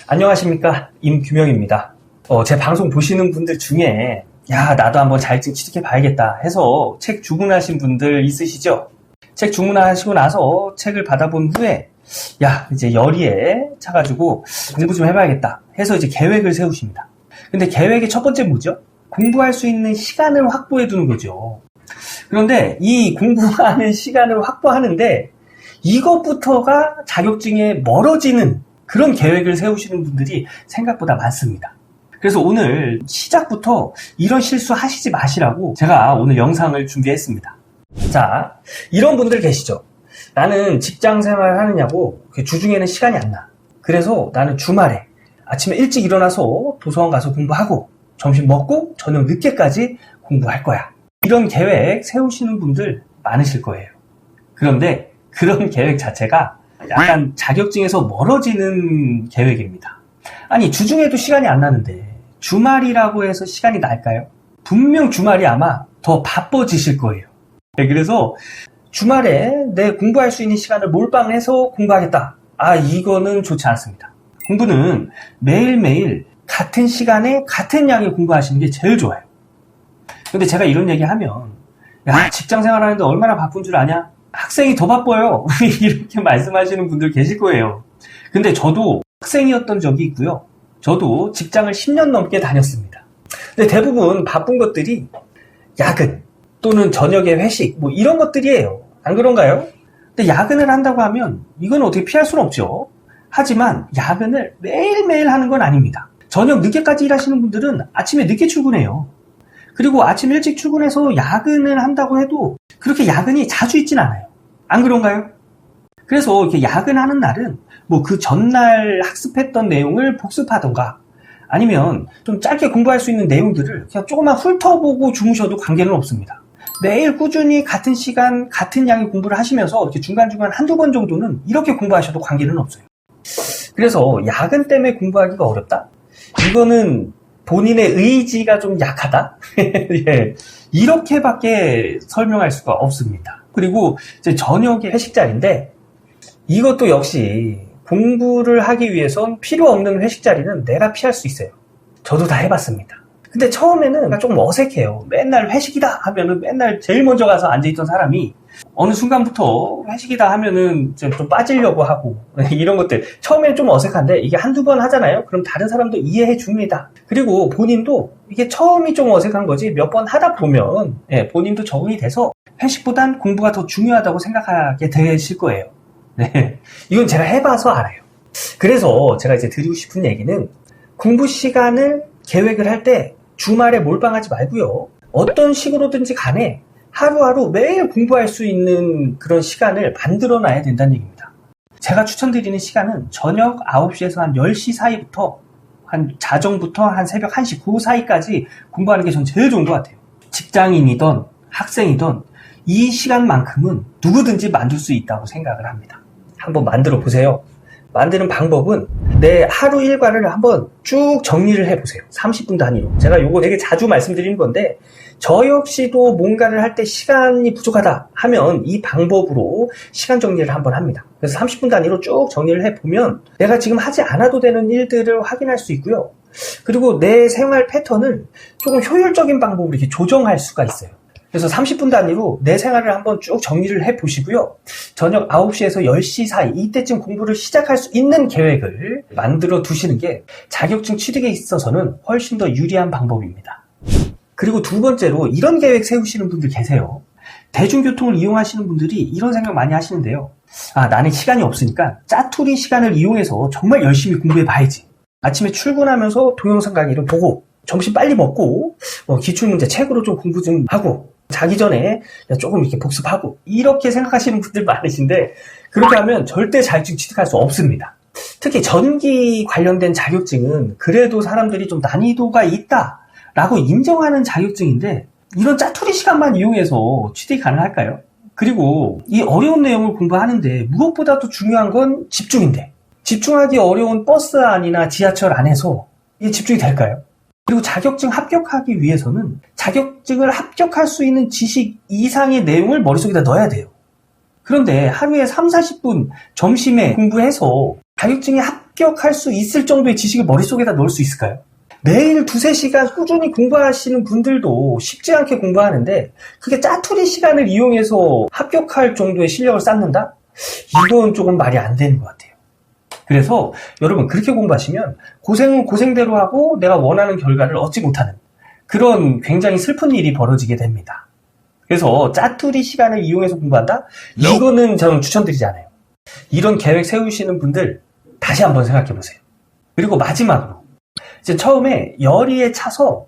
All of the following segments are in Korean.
안녕하십니까, 임규명입니다. 제 방송 보시는 분들 중에 나도 한번 자격증 취득해 봐야겠다 해서 책 주문하신 분들 있으시죠? 책 주문하시고 나서 책을 받아본 후에 이제 열의에 차가지고 공부 좀 해봐야겠다 해서 이제 계획을 세우십니다. 근데 계획의 첫 번째 뭐죠? 공부할 수 있는 시간을 확보해 두는 거죠. 그런데 이 공부하는 시간을 확보하는데 이것부터가 자격증에 멀어지는 그런 계획을 세우시는 분들이 생각보다 많습니다. 그래서 오늘 시작부터 이런 실수 하시지 마시라고 제가 오늘 영상을 준비했습니다. 자, 이런 분들 계시죠? 나는 직장 생활 하느냐고 주중에는 시간이 안 나. 그래서 나는 주말에 아침에 일찍 일어나서 도서관 가서 공부하고 점심 먹고 저녁 늦게까지 공부할 거야. 이런 계획 세우시는 분들 많으실 거예요. 그런데 그런 계획 자체가 약간 자격증에서 멀어지는 계획입니다. 아니, 주중에도 시간이 안 나는데 주말이라고 해서 시간이 날까요? 분명 주말이 아마 더 바빠지실 거예요. 그래서 주말에 내 공부할 수 있는 시간을 몰빵해서 공부하겠다. 이거는 좋지 않습니다. 공부는 매일매일 같은 시간에 같은 양의 공부하시는 게 제일 좋아요. 근데 제가 이런 얘기 하면 직장 생활하는데 얼마나 바쁜 줄 아냐? 학생이 더 바빠요. 이렇게 말씀하시는 분들 계실 거예요. 근데 저도 학생이었던 적이 있고요. 저도 직장을 10년 넘게 다녔습니다. 근데 대부분 바쁜 것들이 야근 또는 저녁에 회식 이런 것들이에요. 안 그런가요? 근데 야근을 한다고 하면 이건 어떻게 피할 수는 없죠. 하지만 야근을 매일매일 하는 건 아닙니다. 저녁 늦게까지 일하시는 분들은 아침에 늦게 출근해요. 그리고 아침 일찍 출근해서 야근을 한다고 해도 그렇게 야근이 자주 있진 않아요. 안 그런가요? 그래서 이렇게 야근하는 날은 그 전날 학습했던 내용을 복습하던가 아니면 좀 짧게 공부할 수 있는 내용들을 그냥 조금만 훑어보고 주무셔도 관계는 없습니다. 매일 꾸준히 같은 시간, 같은 양의 공부를 하시면서 이렇게 중간중간 한두 번 정도는 이렇게 공부하셔도 관계는 없어요. 그래서 야근 때문에 공부하기가 어렵다? 이거는 본인의 의지가 좀 약하다? 예, 이렇게밖에 설명할 수가 없습니다. 그리고 이제 저녁에 회식 자리인데 이것도 역시 공부를 하기 위해선 필요 없는 회식 자리는 내가 피할 수 있어요. 저도 다 해봤습니다. 근데 처음에는 조금 어색해요. 맨날 회식이다 하면은 맨날 제일 먼저 가서 앉아있던 사람이 어느 순간부터 회식이다 하면은 좀 빠지려고 하고 이런 것들 처음에는 좀 어색한데 이게 한두 번 하잖아요. 그럼 다른 사람도 이해해 줍니다. 그리고 본인도 이게 처음이 좀 어색한 거지 몇 번 하다 보면 본인도 적응이 돼서 회식보단 공부가 더 중요하다고 생각하게 되실 거예요. 네, 이건 제가 해봐서 알아요. 그래서 제가 이제 드리고 싶은 얘기는 공부 시간을 계획을 할 때 주말에 몰빵하지 말고요. 어떤 식으로든지 간에 하루하루 매일 공부할 수 있는 그런 시간을 만들어 놔야 된다는 얘기입니다. 제가 추천드리는 시간은 저녁 9시에서 한 10시 사이부터 자정부터 한 새벽 1시 그 사이까지 공부하는 게 전 제일 좋은 것 같아요. 직장인이든 학생이든 이 시간만큼은 누구든지 만들 수 있다고 생각을 합니다. 한번 만들어 보세요. 만드는 방법은 내 하루 일과를 한번 쭉 정리를 해보세요. 30분 단위로. 제가 요거 되게 자주 말씀드리는 건데 저 역시도 뭔가를 할 때 시간이 부족하다 하면 이 방법으로 시간 정리를 한번 합니다. 그래서 30분 단위로 쭉 정리를 해보면 내가 지금 하지 않아도 되는 일들을 확인할 수 있고요. 그리고 내 생활 패턴을 조금 효율적인 방법으로 이렇게 조정할 수가 있어요. 그래서 30분 단위로 내 생활을 한번 쭉 정리를 해보시고요. 저녁 9시에서 10시 사이 이때쯤 공부를 시작할 수 있는 계획을 만들어 두시는 게 자격증 취득에 있어서는 훨씬 더 유리한 방법입니다. 그리고 두 번째로 이런 계획 세우시는 분들 계세요. 대중교통을 이용하시는 분들이 이런 생각 많이 하시는데요. 나는 시간이 없으니까 짜투리 시간을 이용해서 정말 열심히 공부해 봐야지. 아침에 출근하면서 동영상 강의를 보고 점심 빨리 먹고 기출문제 책으로 좀 공부 좀 하고 자기 전에 조금 이렇게 복습하고 이렇게 생각하시는 분들 많으신데 그렇게 하면 절대 자격증 취득할 수 없습니다. 특히 전기 관련된 자격증은 그래도 사람들이 좀 난이도가 있다라고 인정하는 자격증인데 이런 짜투리 시간만 이용해서 취득이 가능할까요? 그리고 이 어려운 내용을 공부하는데 무엇보다도 중요한 건 집중인데 집중하기 어려운 버스 안이나 지하철 안에서 이게 집중이 될까요? 그리고 자격증 합격하기 위해서는 자격증을 합격할 수 있는 지식 이상의 내용을 머릿속에다 넣어야 돼요. 그런데 하루에 3, 40분 점심에 공부해서 자격증에 합격할 수 있을 정도의 지식을 머릿속에다 넣을 수 있을까요? 매일 2-3시간 꾸준히 공부하시는 분들도 쉽지 않게 공부하는데 그게 짜투리 시간을 이용해서 합격할 정도의 실력을 쌓는다? 이건 조금 말이 안 되는 것 같아요. 그래서 여러분 그렇게 공부하시면 고생은 고생대로 하고 내가 원하는 결과를 얻지 못하는 그런 굉장히 슬픈 일이 벌어지게 됩니다. 그래서 짜투리 시간을 이용해서 공부한다? 이거는 저는 추천드리지 않아요. 이런 계획 세우시는 분들 다시 한번 생각해 보세요. 그리고 마지막으로 이제 처음에 열의에 차서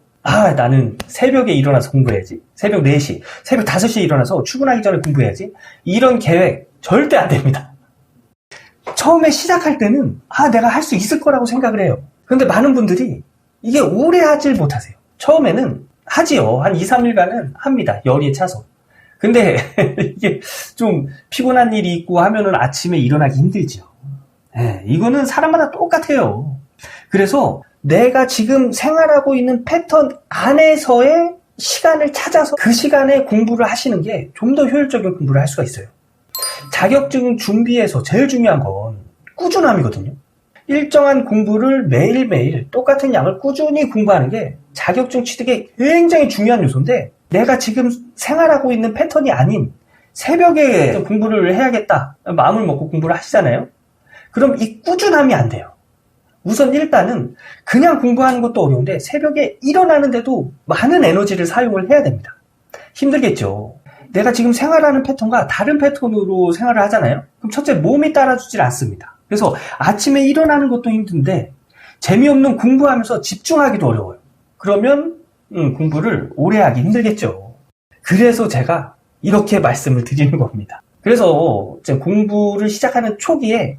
나는 새벽에 일어나서 공부해야지. 새벽 4시, 새벽 5시에 일어나서 출근하기 전에 공부해야지. 이런 계획 절대 안 됩니다. 처음에 시작할 때는 내가 할 수 있을 거라고 생각을 해요. 그런데 많은 분들이 이게 오래 하질 못하세요. 처음에는 하지요. 한 2-3일간은 합니다. 열의에 차서. 근데 이게 좀 피곤한 일이 있고 하면은 아침에 일어나기 힘들죠. 이거는 사람마다 똑같아요. 그래서 내가 지금 생활하고 있는 패턴 안에서의 시간을 찾아서 그 시간에 공부를 하시는 게 좀 더 효율적인 공부를 할 수가 있어요. 자격증 준비에서 제일 중요한 건 꾸준함이거든요. 일정한 공부를 매일매일 똑같은 양을 꾸준히 공부하는 게 자격증 취득에 굉장히 중요한 요소인데 내가 지금 생활하고 있는 패턴이 아닌 새벽에 공부를 해야겠다 마음을 먹고 공부를 하시잖아요. 그럼 이 꾸준함이 안 돼요. 우선 일단은 그냥 공부하는 것도 어려운데 새벽에 일어나는데도 많은 에너지를 사용을 해야 됩니다. 힘들겠죠. 내가 지금 생활하는 패턴과 다른 패턴으로 생활을 하잖아요. 그럼 첫째 몸이 따라주질 않습니다. 그래서 아침에 일어나는 것도 힘든데 재미없는 공부하면서 집중하기도 어려워요. 그러면 공부를 오래 하기 힘들겠죠. 그래서 제가 이렇게 말씀을 드리는 겁니다. 그래서 공부를 시작하는 초기에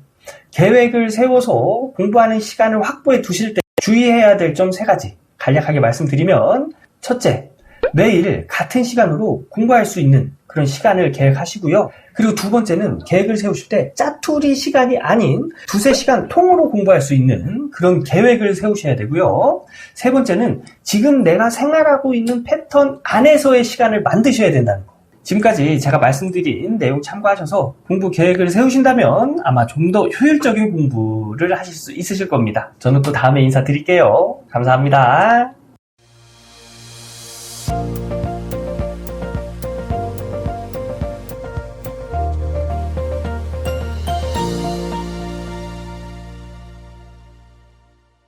계획을 세워서 공부하는 시간을 확보해 두실 때 주의해야 될 점 3가지 간략하게 말씀드리면 첫째, 매일 같은 시간으로 공부할 수 있는 그런 시간을 계획하시고요. 그리고 두 번째는 계획을 세우실 때 짜투리 시간이 아닌 2-3시간 통으로 공부할 수 있는 그런 계획을 세우셔야 되고요. 세 번째는 지금 내가 생활하고 있는 패턴 안에서의 시간을 만드셔야 된다는 거. 지금까지 제가 말씀드린 내용 참고하셔서 공부 계획을 세우신다면 아마 좀 더 효율적인 공부를 하실 수 있으실 겁니다. 저는 또 다음에 인사드릴게요. 감사합니다.